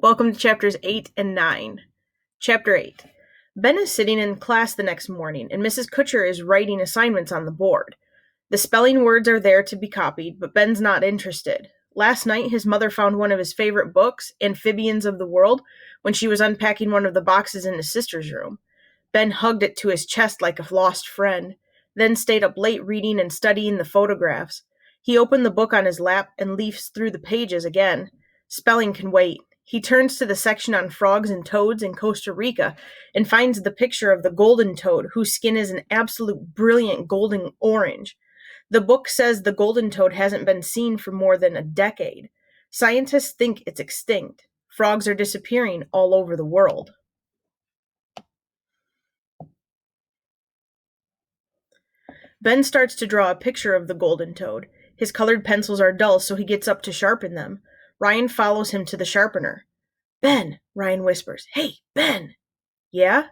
Welcome to chapters 8 and 9. Chapter 8. Ben is sitting in class the next morning, and Mrs. Kutcher is writing assignments on the board. The spelling words are there to be copied, but Ben's not interested. Last night, his mother found one of his favorite books, Amphibians of the World, when she was unpacking one of the boxes in his sister's room. Ben hugged it to his chest like a lost friend, then stayed up late reading and studying the photographs. He opened the book on his lap and leafs through the pages again. Spelling can wait. He turns to the section on frogs and toads in Costa Rica and finds the picture of the golden toad, whose skin is an absolute brilliant golden orange. The book says the golden toad hasn't been seen for more than a decade. Scientists think it's extinct. Frogs are disappearing all over the world. Ben starts to draw a picture of the golden toad. His colored pencils are dull, so he gets up to sharpen them. Ryan follows him to the sharpener. "Ben," Ryan whispers. "Hey, Ben." "Yeah?"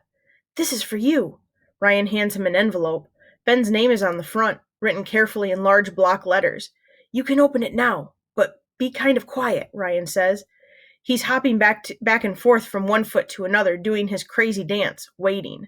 "This is for you." Ryan hands him an envelope. Ben's name is on the front, written carefully in large block letters. "You can open it now, but be kind of quiet," Ryan says. He's hopping back and forth from one foot to another, doing his crazy dance, waiting.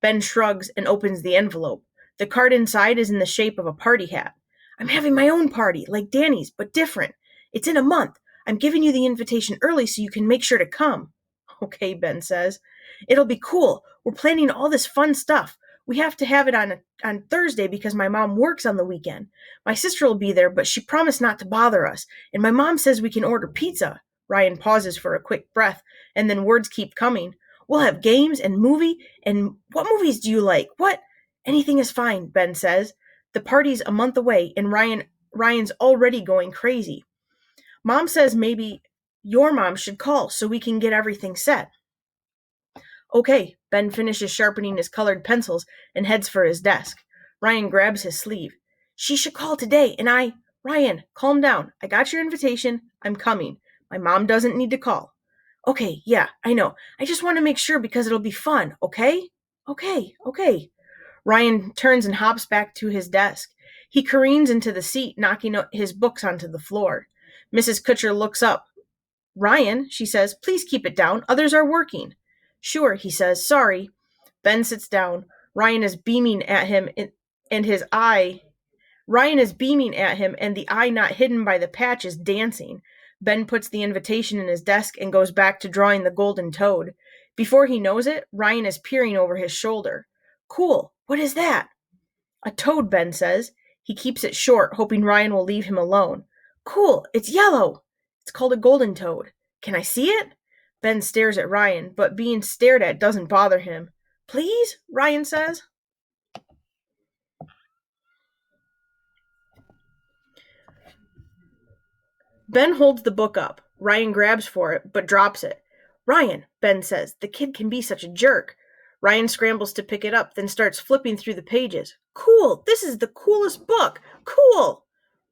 Ben shrugs and opens the envelope. The card inside is in the shape of a party hat. "I'm having my own party, like Danny's, but different. It's in a month. I'm giving you the invitation early so you can make sure to come." "Okay," Ben says. "It'll be cool. We're planning all this fun stuff. We have to have it on Thursday because my mom works on the weekend. My sister will be there, but she promised not to bother us. And my mom says we can order pizza." Ryan pauses for a quick breath, and then words keep coming. "We'll have games and what movies do you like? What?" "Anything is fine," Ben says. The party's a month away, and Ryan's already going crazy. "Mom says maybe your mom should call so we can get everything set." "Okay," Ben finishes sharpening his colored pencils and heads for his desk. Ryan grabs his sleeve. "She should call today, and Ryan, calm down. I got your invitation. I'm coming. My mom doesn't need to call." "Okay, yeah, I know. I just want to make sure because it'll be fun, okay?" Okay. Ryan turns and hops back to his desk. He careens into the seat, knocking his books onto the floor. Mrs. Kutcher looks up. "Ryan," she says, "please keep it down. Others are working." "Sure," he says. "Sorry." Ben sits down. Ryan is beaming at him, and the eye not hidden by the patch is dancing. Ben puts the invitation in his desk and goes back to drawing the golden toad. Before he knows it, Ryan is peering over his shoulder. "Cool. What is that?" "A toad," Ben says. He keeps it short, hoping Ryan will leave him alone. "Cool. It's yellow." "It's called a golden toad." "Can I see it?" Ben stares at Ryan, but being stared at doesn't bother him. "Please?" Ryan says. Ben holds the book up. Ryan grabs for it, but drops it. "Ryan," Ben says, "the kid can be such a jerk." Ryan scrambles to pick it up, then starts flipping through the pages. "Cool! This is the coolest book! Cool!"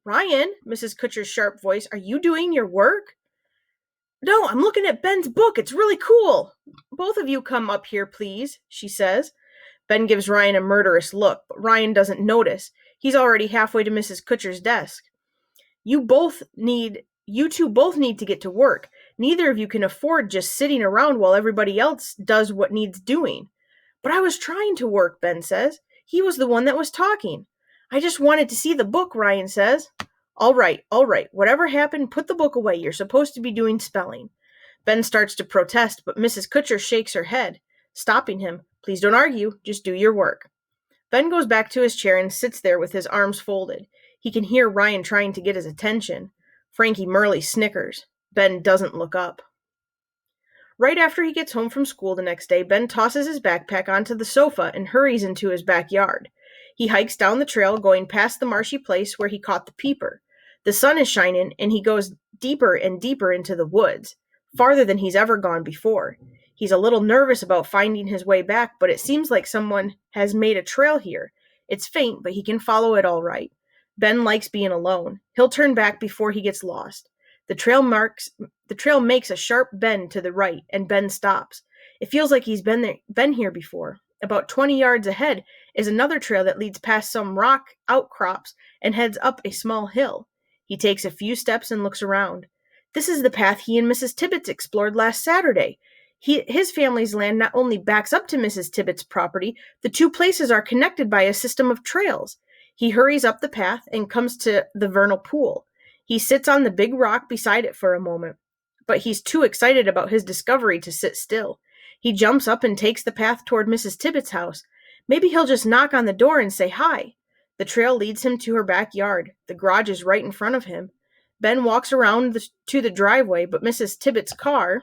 "Ryan," Mrs. Kutcher's sharp voice, "are you doing your work?" "No, I'm looking at Ben's book. It's really cool." "Both of you come up here, please," she says. Ben gives Ryan a murderous look, but Ryan doesn't notice. He's already halfway to Mrs. Kutcher's desk. You two both need to get to work. Neither of you can afford just sitting around while everybody else does what needs doing." "But I was trying to work," Ben says. He was the one that was talking. "I just wanted to see the book," Ryan says. All right. Whatever happened, put the book away. You're supposed to be doing spelling." Ben starts to protest, but Mrs. Kutcher shakes her head, stopping him. "Please don't argue. Just do your work." Ben goes back to his chair and sits there with his arms folded. He can hear Ryan trying to get his attention. Frankie Murley snickers. Ben doesn't look up. Right after he gets home from school the next day, Ben tosses his backpack onto the sofa and hurries into his backyard. He hikes down the trail, going past the marshy place where he caught the peeper. The sun is shining, and he goes deeper and deeper into the woods, farther than he's ever gone before. He's a little nervous about finding his way back, but it seems like someone has made a trail here. It's faint, but he can follow it all right. Ben likes being alone. He'll turn back before he gets lost. The trail makes a sharp bend to the right, and Ben stops. It feels like he's been here before. About 20 yards ahead is another trail that leads past some rock outcrops and heads up a small hill. He takes a few steps and looks around. This is the path he and Mrs. Tibbets explored last Saturday. His family's land not only backs up to Mrs. Tibbets' property, the two places are connected by a system of trails. He hurries up the path and comes to the vernal pool. He sits on the big rock beside it for a moment, but he's too excited about his discovery to sit still. He jumps up and takes the path toward Mrs. Tibbets' house. Maybe he'll just knock on the door and say hi. The trail leads him to her backyard. The garage is right in front of him. Ben walks around to the driveway, but Mrs. Tibbets' car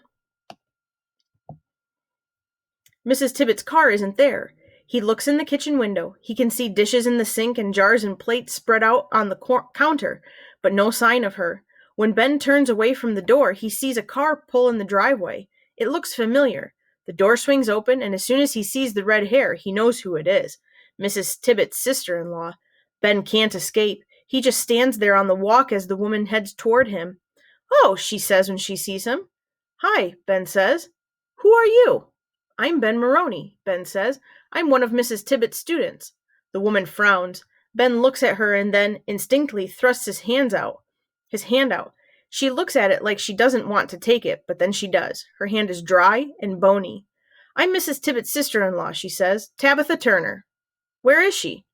isn't there. He looks in the kitchen window. He can see dishes in the sink and jars and plates spread out on the counter, but no sign of her. When Ben turns away from the door, he sees a car pull in the driveway. It looks familiar. The door swings open, and as soon as he sees the red hair, he knows who it is. Mrs. Tibbets' sister-in-law. Ben can't escape. He just stands there on the walk as the woman heads toward him. "Oh," she says when she sees him. "Hi," Ben says. "Who are you?" "I'm Ben Maroney," Ben says. "I'm one of Mrs. Tibbets' students." The woman frowns. Ben looks at her and then, instinctively, thrusts his hand out. She looks at it like she doesn't want to take it, but then she does. Her hand is dry and bony. "I'm Mrs. Tibbets' sister-in-law," she says. "Tabitha Turner." "Where is she?"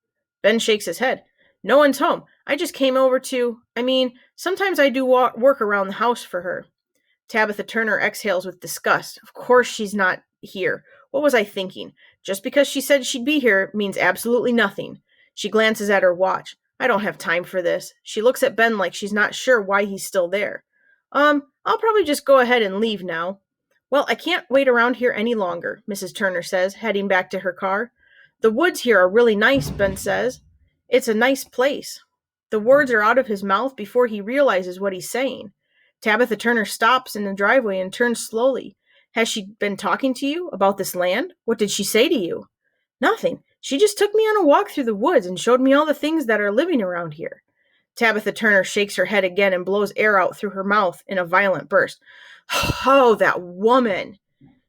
Ben shakes his head. "No one's home. I just came over to, sometimes I do work around the house for her." Tabitha Turner exhales with disgust. Of course she's not here. What was I thinking? Just because she said she'd be here means absolutely nothing. She glances at her watch. I don't have time for this. She looks at Ben like she's not sure why he's still there. I'll probably just go ahead and leave now." "Well, I can't wait around here any longer," Mrs. Turner says, heading back to her car. "The woods here are really nice," Ben says. "It's a nice place." The words are out of his mouth before he realizes what he's saying. Tabitha Turner stops in the driveway and turns slowly. "Has she been talking to you about this land? What did she say to you?" "Nothing. She just took me on a walk through the woods and showed me all the things that are living around here." Tabitha Turner shakes her head again and blows air out through her mouth in a violent burst. "Oh, that woman!"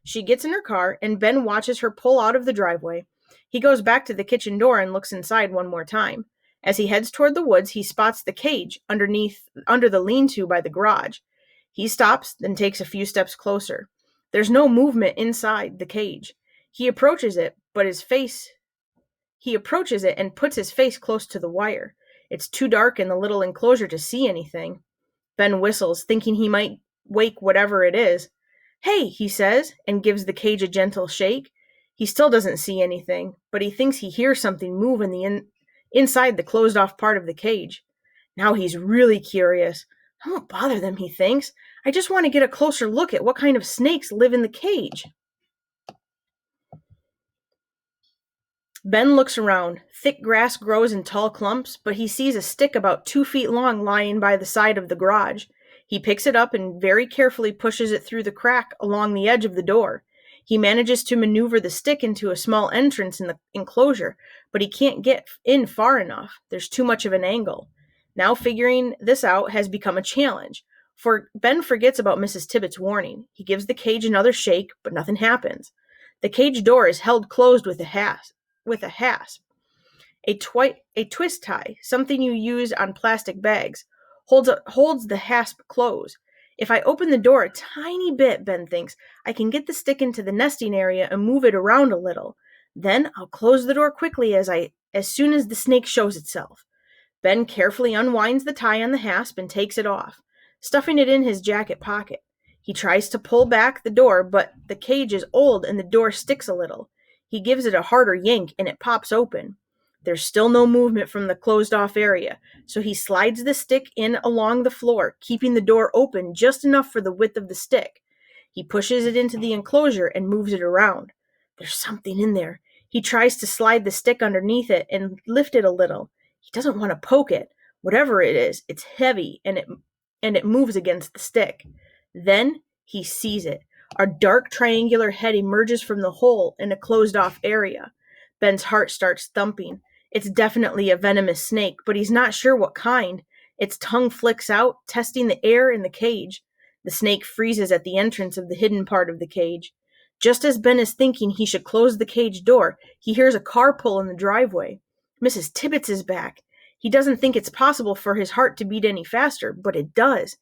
She gets in her car, and Ben watches her pull out of the driveway. He goes back to the kitchen door and looks inside one more time. As he heads toward the woods, he spots the cage under the lean-to by the garage. He stops, then takes a few steps closer. There's no movement inside the cage. He approaches it and puts his face close to the wire. It's too dark in the little enclosure to see anything. Ben whistles, thinking he might wake whatever it is. "Hey," he says, and gives the cage a gentle shake. He still doesn't see anything, but he thinks he hears something move inside the closed-off part of the cage. Now he's really curious. I won't bother them, he thinks. I just want to get a closer look at what kind of snakes live in the cage. Ben looks around. Thick grass grows in tall clumps, but he sees a stick about 2 feet long lying by the side of the garage. He picks it up and very carefully pushes it through the crack along the edge of the door. He manages to maneuver the stick into a small entrance in the enclosure, but he can't get in far enough. There's too much of an angle. Now figuring this out has become a challenge. For Ben forgets about Mrs. Tibbets' warning. He gives the cage another shake, but nothing happens. The cage door is held closed with a hasp. A twist tie, something you use on plastic bags, holds the hasp closed. If I open the door a tiny bit, Ben thinks, I can get the stick into the nesting area and move it around a little. Then I'll close the door quickly as soon as the snake shows itself. Ben carefully unwinds the tie on the hasp and takes it off, stuffing it in his jacket pocket. He tries to pull back the door, but the cage is old and the door sticks a little. He gives it a harder yank and it pops open. There's still no movement from the closed-off area, so he slides the stick in along the floor, keeping the door open just enough for the width of the stick. He pushes it into the enclosure and moves it around. There's something in there. He tries to slide the stick underneath it and lift it a little. He doesn't want to poke it. Whatever it is, it's heavy, and it moves against the stick. Then he sees it. A dark triangular head emerges from the hole in a closed-off area. Ben's heart starts thumping. It's definitely a venomous snake, but he's not sure what kind. Its tongue flicks out, testing the air in the cage. The snake freezes at the entrance of the hidden part of the cage. Just as Ben is thinking he should close the cage door, he hears a car pull in the driveway. Mrs. Tibbets is back. He doesn't think it's possible for his heart to beat any faster, but it does.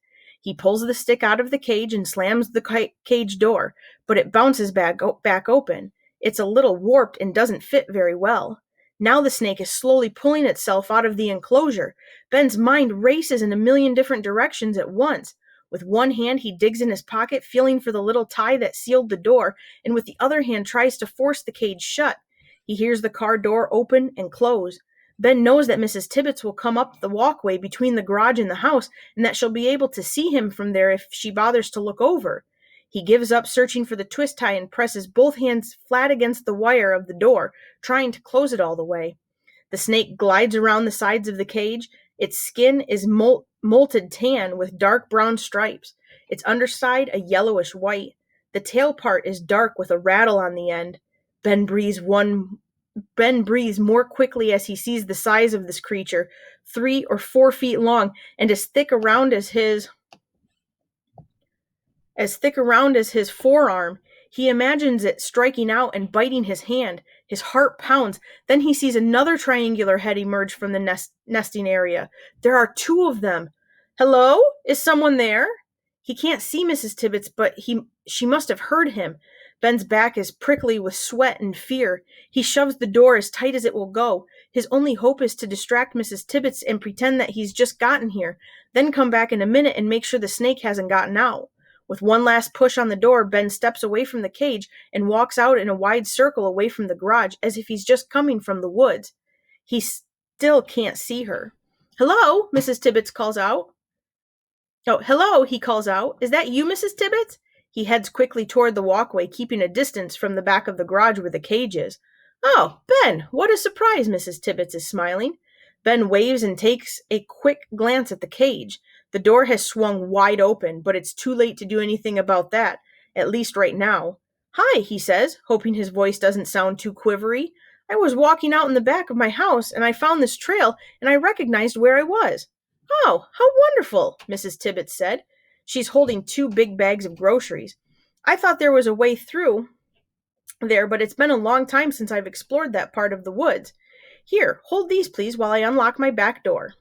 He pulls the stick out of the cage and slams the cage door, but it bounces back open. It's a little warped and doesn't fit very well. Now the snake is slowly pulling itself out of the enclosure. Ben's mind races in a million different directions at once. With one hand, he digs in his pocket, feeling for the little tie that sealed the door, and with the other hand tries to force the cage shut. He hears the car door open and close. Ben knows that Mrs. Tibbets will come up the walkway between the garage and the house, and that she'll be able to see him from there if she bothers to look over. He gives up searching for the twist tie and presses both hands flat against the wire of the door, trying to close it all the way. The snake glides around the sides of the cage. Its skin is molted tan with dark brown stripes. Its underside a yellowish white. The tail part is dark with a rattle on the end. Ben breathes more quickly as he sees the size of this creature, 3 or 4 feet long and as thick around as his forearm. He imagines it striking out and biting his hand. His heart pounds. Then he sees another triangular head emerge from the nesting area. There are 2 of them. Hello? Is someone there? He can't see Mrs. Tibbets, but she must have heard him. Ben's back is prickly with sweat and fear. He shoves the door as tight as it will go. His only hope is to distract Mrs. Tibbets and pretend that he's just gotten here, then come back in a minute and make sure the snake hasn't gotten out. With one last push on the door, Ben steps away from the cage and walks out in a wide circle away from the garage as if he's just coming from the woods. He still can't see her. Hello, Mrs. Tibbets calls out. Oh, hello, he calls out. Is that you, Mrs. Tibbets? He heads quickly toward the walkway, keeping a distance from the back of the garage where the cage is. Oh, Ben, what a surprise, Mrs. Tibbets is smiling. Ben waves and takes a quick glance at the cage. The door has swung wide open, but it's too late to do anything about that, at least right now. Hi, he says, hoping his voice doesn't sound too quivery. I was walking out in the back of my house, and I found this trail, and I recognized where I was. Oh, how wonderful, Mrs. Tibbets said. She's holding 2 big bags of groceries. I thought there was a way through there, but it's been a long time since I've explored that part of the woods. Here, hold these, please, while I unlock my back door.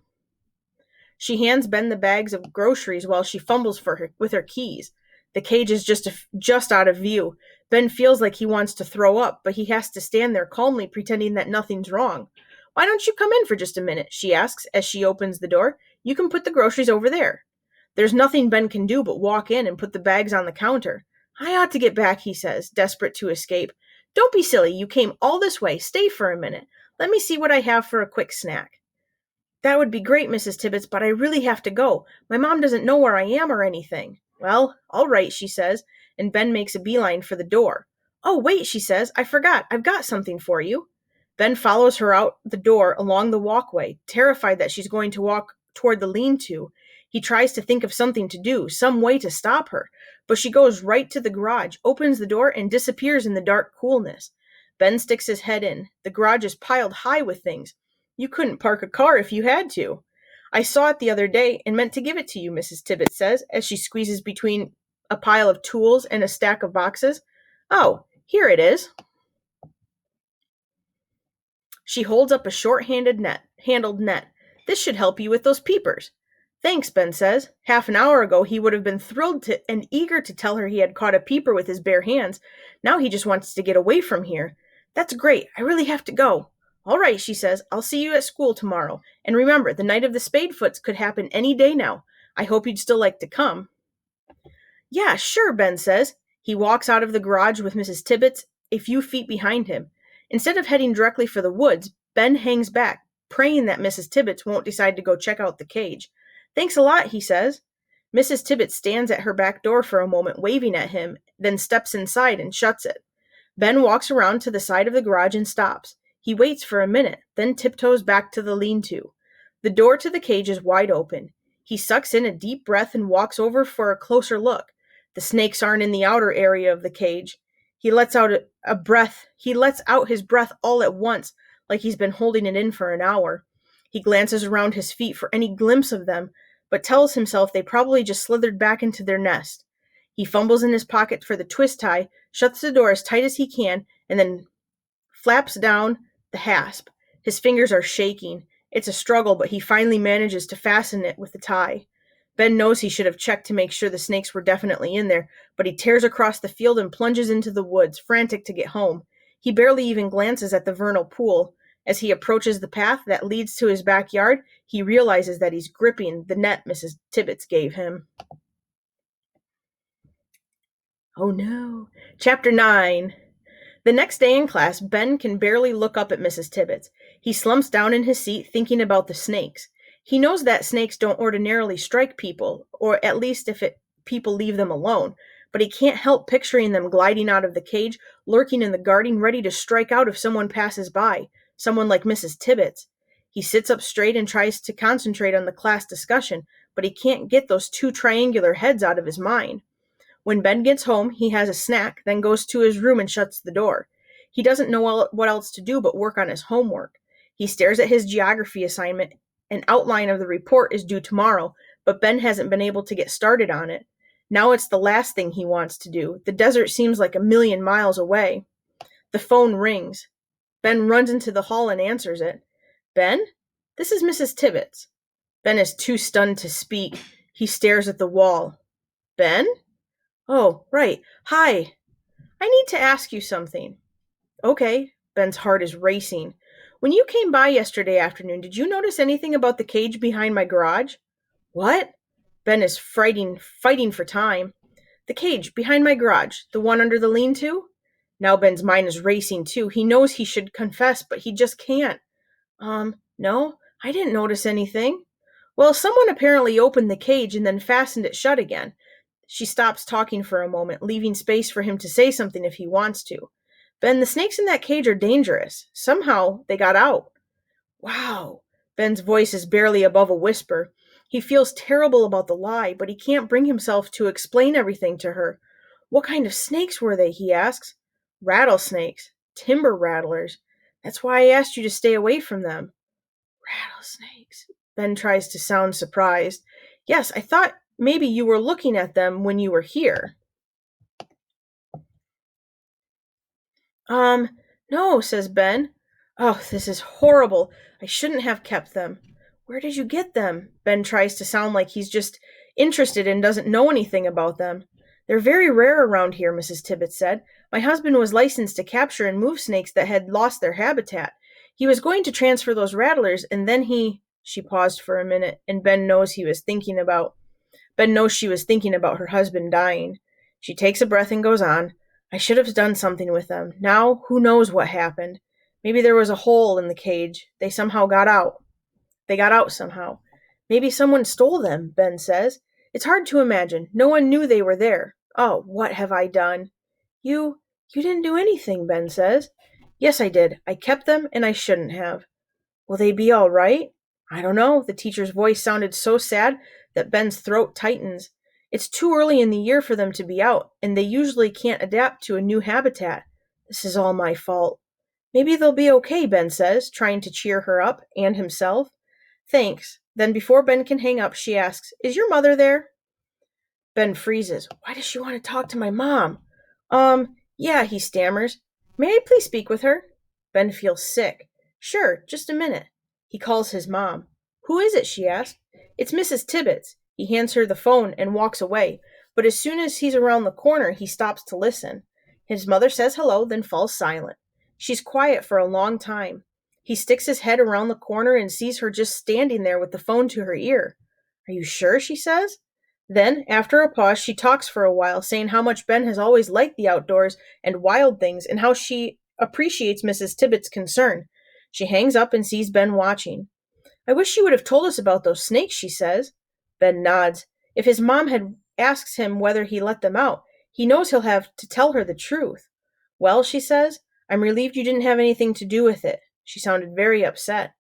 She hands Ben the bags of groceries while she fumbles with her keys. The cage is just out of view. Ben feels like he wants to throw up, but he has to stand there calmly pretending that nothing's wrong. Why don't you come in for just a minute, she asks as she opens the door. You can put the groceries over there. There's nothing Ben can do but walk in and put the bags on the counter. I ought to get back, he says, desperate to escape. Don't be silly. You came all this way. Stay for a minute. Let me see what I have for a quick snack. That would be great, Mrs. Tibbets, but I really have to go. My mom doesn't know where I am or anything. Well, all right, she says, and Ben makes a beeline for the door. Oh, wait, she says. I forgot. I've got something for you. Ben follows her out the door along the walkway, terrified that she's going to walk toward the lean-to. He tries to think of something to do, some way to stop her, but she goes right to the garage, opens the door, and disappears in the dark coolness. Ben sticks his head in. The garage is piled high with things. You couldn't park a car if you had to. I saw it the other day and meant to give it to you, Mrs. Tibbets says, as she squeezes between a pile of tools and a stack of boxes. Oh, here it is. She holds up a handled net. This should help you with those peepers. Thanks, Ben says. Half an hour ago, he would have been thrilled and eager to tell her he had caught a peeper with his bare hands. Now he just wants to get away from here. That's great. I really have to go. All right, she says. I'll see you at school tomorrow. And remember, the night of the Spadefoots could happen any day now. I hope you'd still like to come. Yeah, sure, Ben says. He walks out of the garage with Mrs. Tibbets a few feet behind him. Instead of heading directly for the woods, Ben hangs back, praying that Mrs. Tibbets won't decide to go check out the cage. Thanks a lot, he says. Mrs. Tibbets stands at her back door for a moment, waving at him, then steps inside and shuts it. Ben walks around to the side of the garage and stops. He waits for a minute, then tiptoes back to the lean-to. The door to the cage is wide open. He sucks in a deep breath and walks over for a closer look. The snakes aren't in the outer area of the cage. He lets out his breath all at once, like he's been holding it in for an hour. He glances around his feet for any glimpse of them, but tells himself they probably just slithered back into their nest. He fumbles in his pocket for the twist tie, shuts the door as tight as he can, and then flaps down the hasp. His fingers are shaking. It's a struggle, but he finally manages to fasten it with the tie. Ben knows he should have checked to make sure the snakes were definitely in there, but he tears across the field and plunges into the woods, frantic to get home. He barely even glances at the vernal pool. As he approaches the path that leads to his backyard, he realizes that he's gripping the net Mrs. Tibbets gave him. Oh no. Chapter 9. The next day in class, Ben can barely look up at Mrs. Tibbets. He slumps down in his seat, thinking about the snakes. He knows that snakes don't ordinarily strike people, or at least if people leave them alone, but he can't help picturing them gliding out of the cage, lurking in the garden, ready to strike out if someone passes by, someone like Mrs. Tibbets. He sits up straight and tries to concentrate on the class discussion, but he can't get those two triangular heads out of his mind. When Ben gets home, he has a snack, then goes to his room and shuts the door. He doesn't know what else to do but work on his homework. He stares at his geography assignment. An outline of the report is due tomorrow, but Ben hasn't been able to get started on it. Now it's the last thing he wants to do. The desert seems like a million miles away. The phone rings. Ben runs into the hall and answers it. Ben? This is Mrs. Tibbets. Ben is too stunned to speak. He stares at the wall. Ben? Oh, right. Hi. I need to ask you something. Okay. Ben's heart is racing. When you came by yesterday afternoon, did you notice anything about the cage behind my garage? What? Ben is fighting for time. The cage behind my garage, the one under the lean-to? Now Ben's mind is racing too. He knows he should confess, but he just can't. No, I didn't notice anything. Well, someone apparently opened the cage and then fastened it shut again. She stops talking for a moment, leaving space for him to say something if he wants to. Ben, the snakes in that cage are dangerous. Somehow they got out. Wow. Ben's voice is barely above a whisper. He feels terrible about the lie, but he can't bring himself to explain everything to her. What kind of snakes were they, he asks. Rattlesnakes. Timber rattlers. That's why I asked you to stay away from them. Rattlesnakes. Ben tries to sound surprised. Yes, I thought maybe you were looking at them when you were here. No, says Ben. Oh, this is horrible. I shouldn't have kept them. Where did you get them? Ben tries to sound like he's just interested and doesn't know anything about them. They're very rare around here, Mrs. Tibbets said. My husband was licensed to capture and move snakes that had lost their habitat. He was going to transfer those rattlers, and then She paused for a minute, and Ben knows she was thinking about her husband dying. She takes a breath and goes on. I should have done something with them. Now, who knows what happened? Maybe there was a hole in the cage. They somehow got out. They got out somehow. Maybe someone stole them, Ben says. It's hard to imagine. No one knew they were there. Oh, what have I done? You didn't do anything, Ben says. Yes, I did. I kept them, and I shouldn't have. Will they be all right? I don't know. The teacher's voice sounded so sad that Ben's throat tightens. It's too early in the year for them to be out, and they usually can't adapt to a new habitat. This is all my fault. Maybe they'll be okay, Ben says, trying to cheer her up, and himself. Thanks. Then before Ben can hang up, she asks, Is your mother there? Ben freezes. Why does she want to talk to my mom? Yeah, he stammers. May I please speak with her? Ben feels sick. Sure, just a minute. He calls his mom. Who is it? She asks. It's Mrs. Tibbets. He hands her the phone and walks away, but as soon as he's around the corner, he stops to listen. His mother says hello, then falls silent. She's quiet for a long time. He sticks his head around the corner and sees her just standing there with the phone to her ear. Are you sure? She says. Then, after a pause, she talks for a while, saying how much Ben has always liked the outdoors and wild things, and how she appreciates Mrs. Tibbets' concern. She hangs up and sees Ben watching. I wish you would have told us about those snakes, she says. Ben nods. If his mom had asked him whether he let them out, he knows he'll have to tell her the truth. Well, she says, I'm relieved you didn't have anything to do with it. She sounded very upset.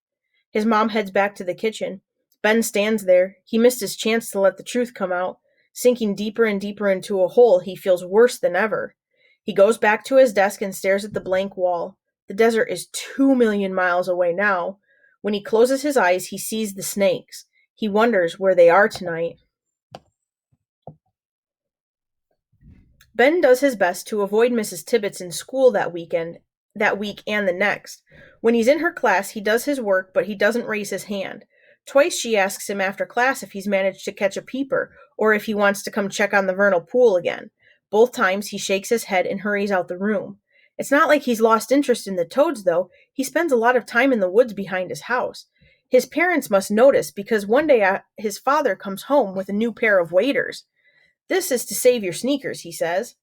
His mom heads back to the kitchen. Ben stands there. He missed his chance to let the truth come out. Sinking deeper and deeper into a hole, he feels worse than ever. He goes back to his desk and stares at the blank wall. The desert is 2,000,000 miles away now. When he closes his eyes, he sees the snakes. He wonders where they are tonight. Ben does his best to avoid Mrs. Tibbets in school that week and the next. When he's in her class, he does his work, but he doesn't raise his hand. Twice she asks him after class if he's managed to catch a peeper or if he wants to come check on the vernal pool again. Both times he shakes his head and hurries out the room. It's not like he's lost interest in the toads, though. He spends a lot of time in the woods behind his house. His parents must notice because one day his father comes home with a new pair of waders. This is to save your sneakers, he says.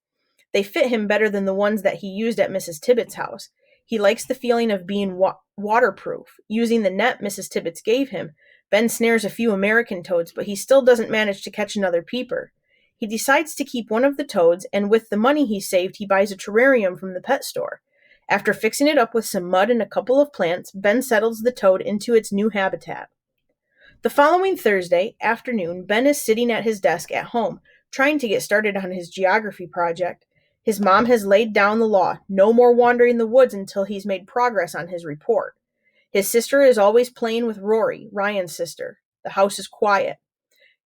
They fit him better than the ones that he used at Mrs. Tibbetts' house. He likes the feeling of being waterproof. Using the net Mrs. Tibbetts gave him, Ben snares a few American toads, but he still doesn't manage to catch another peeper. He decides to keep one of the toads, and with the money he saved, he buys a terrarium from the pet store. After fixing it up with some mud and a couple of plants, Ben settles the toad into its new habitat. The following Thursday afternoon, Ben is sitting at his desk at home, trying to get started on his geography project. His mom has laid down the law, no more wandering the woods until he's made progress on his report. His sister is always playing with Rory, Ryan's sister. The house is quiet.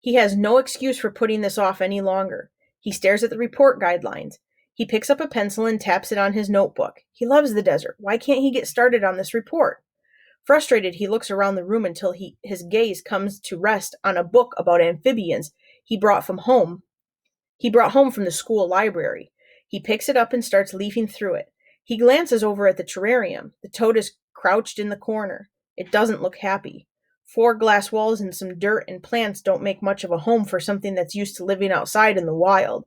He has no excuse for putting this off any longer. He stares at the report guidelines. He picks up a pencil and taps it on his notebook. He loves the desert. Why can't he get started on this report? Frustrated, he looks around the room until his gaze comes to rest on a book about amphibians he brought home from the school library. He picks it up and starts leafing through it. He glances over at the terrarium. The toad is crouched in the corner. It doesn't look happy. 4 glass walls and some dirt and plants don't make much of a home for something that's used to living outside in the wild.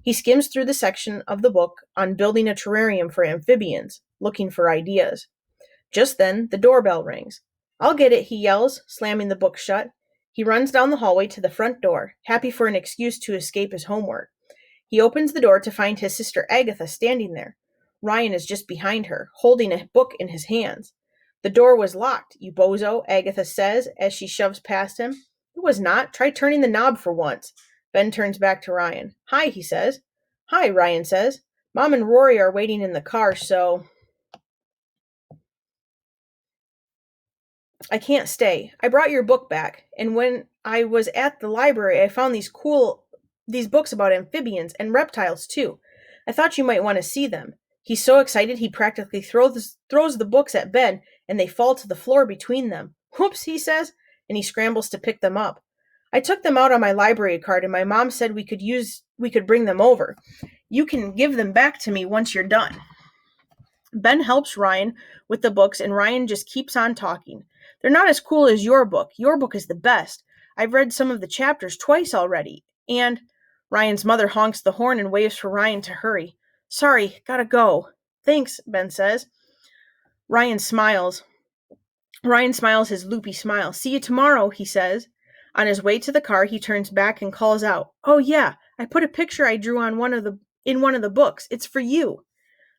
He skims through the section of the book on building a terrarium for amphibians, looking for ideas. Just then, the doorbell rings. "I'll get it," he yells, slamming the book shut. He runs down the hallway to the front door, happy for an excuse to escape his homework. He opens the door to find his sister Agatha standing there. Ryan is just behind her, holding a book in his hands. "The door was locked, you bozo," Agatha says as she shoves past him. "It was not. Try turning the knob for once." Ben turns back to Ryan. "Hi," he says. "Hi," Ryan says. "Mom and Rory are waiting in the car, so I can't stay. I brought your book back, and when I was at the library, I found these books about amphibians and reptiles too. I thought you might want to see them." He's so excited he practically throws the books at Ben, and they fall to the floor between them. "Whoops," he says, and he scrambles to pick them up. "I took them out on my library card, and my mom said we could bring them over. You can give them back to me once you're done." Ben helps Ryan with the books, and Ryan just keeps on talking. "They're not as cool as your book. Your book is the best. I've read some of the chapters twice already. And Ryan's mother honks the horn and waves for Ryan to hurry. "Sorry, gotta go." "Thanks," Ben says. Ryan smiles. Ryan smiles his loopy smile. "See you tomorrow," he says. On his way to the car, he turns back and calls out, "Oh yeah, I put a picture I drew in one of the books. It's for you."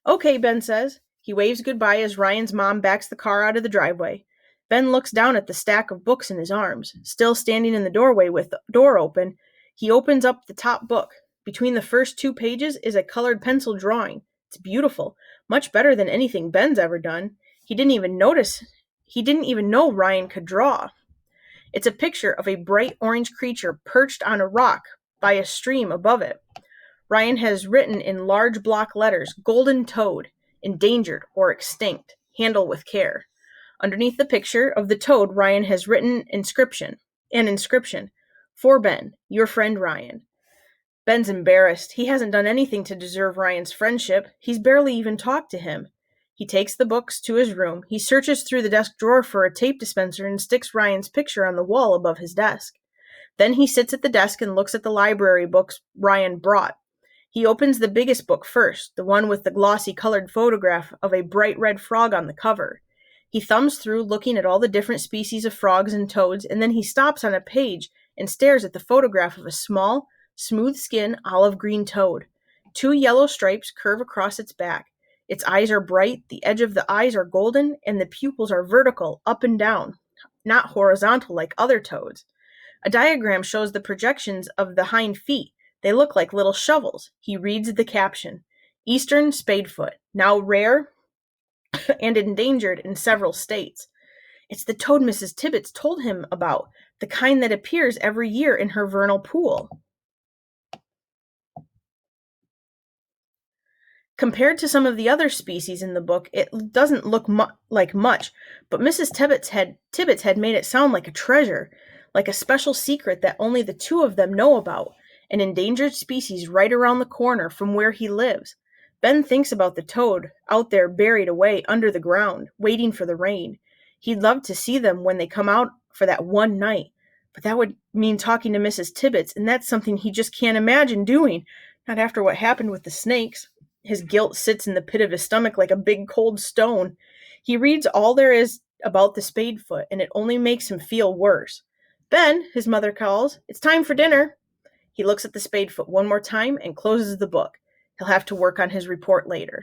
"Okay," Ben says. He waves goodbye as Ryan's mom backs the car out of the driveway. Ben looks down at the stack of books in his arms. Still standing in the doorway with the door open, he opens up the top book. Between the first 2 pages is a colored pencil drawing. It's beautiful, much better than anything Ben's ever done. He didn't even know Ryan could draw. It's a picture of a bright orange creature perched on a rock by a stream above it. Ryan has written in large block letters, "Golden Toad, endangered or extinct. Handle with care." Underneath the picture of the toad, Ryan has written an inscription, "For Ben, your friend Ryan." Ben's embarrassed. He hasn't done anything to deserve Ryan's friendship. He's barely even talked to him. He takes the books to his room. He searches through the desk drawer for a tape dispenser and sticks Ryan's picture on the wall above his desk. Then he sits at the desk and looks at the library books Ryan brought. He opens the biggest book first, the one with the glossy colored photograph of a bright red frog on the cover. He thumbs through, looking at all the different species of frogs and toads, and then he stops on a page and stares at the photograph of a small, smooth-skinned, olive-green toad. 2 yellow stripes curve across its back. Its eyes are bright, the edge of the eyes are golden, and the pupils are vertical, up and down, not horizontal like other toads. A diagram shows the projections of the hind feet. They look like little shovels. He reads the caption, "Eastern spadefoot, now rare and endangered in several states." It's the toad Mrs. Tibbetts told him about, the kind that appears every year in her vernal pool. Compared to some of the other species in the book, it doesn't look like much, but Mrs. Tibbets had made it sound like a treasure, like a special secret that only the two of them know about, an endangered species right around the corner from where he lives. Ben thinks about the toad out there buried away under the ground, waiting for the rain. He'd love to see them when they come out for that one night, but that would mean talking to Mrs. Tibbets, and that's something he just can't imagine doing, not after what happened with the snakes. His guilt sits in the pit of his stomach like a big cold stone. He reads all there is about the spadefoot, and it only makes him feel worse. Ben, his mother calls, it's time for dinner. He looks at the spadefoot one more time and closes the book. He'll have to work on his report later.